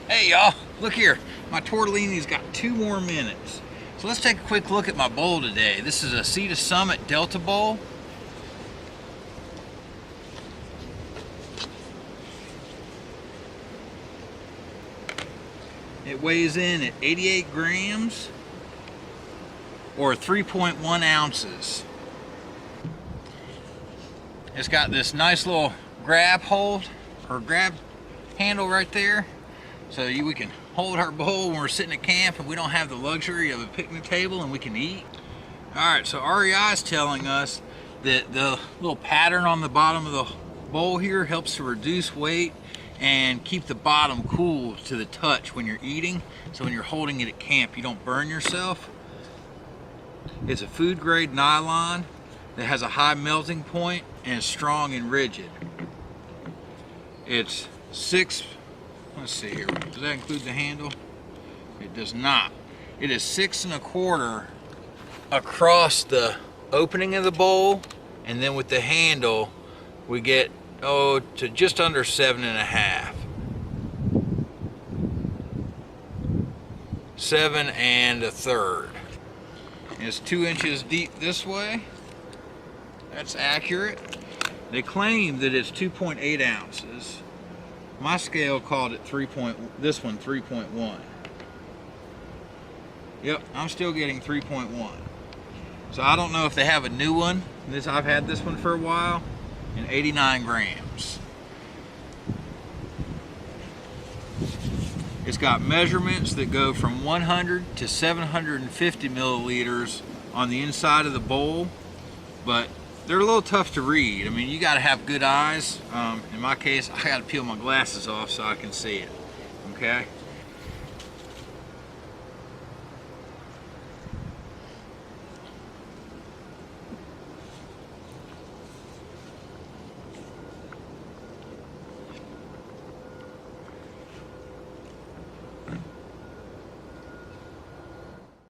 Hey y'all, look here. My tortellini's got 2 more minutes. So let's take a quick look at my bowl today. This is a Sea to Summit Delta bowl. It weighs in at 88 grams or 3.1 ounces. It's got this nice little grab hold or grab handle right there, so we can hold our bowl when we're sitting at camp and we don't have the luxury of a picnic table and we can eat. Alright, so REI is telling us that the little pattern on the bottom of the bowl here helps to reduce weight and keep the bottom cool to the touch when you're eating, so when you're holding it at camp you don't burn yourself. It's a food grade nylon that has a high melting point and is strong and rigid. It's let's see here, does that include the handle? It does not. It is 6 1/4 across the opening of the bowl, and then with the handle we get to just under 7 1/2. 7 1/3. It's 2 inches deep this way. That's accurate. They claim that it's 2.8 ounces. My scale called it 3.1. Yep, I'm still getting 3.1. So I don't know if they have a new one. I've had this one for a while, and 89 grams. It's got measurements that go from 100 to 750 milliliters on the inside of the bowl, but they're a little tough to read. I mean, you got to have good eyes. In my case, I got to peel my glasses off so I can see it. Okay.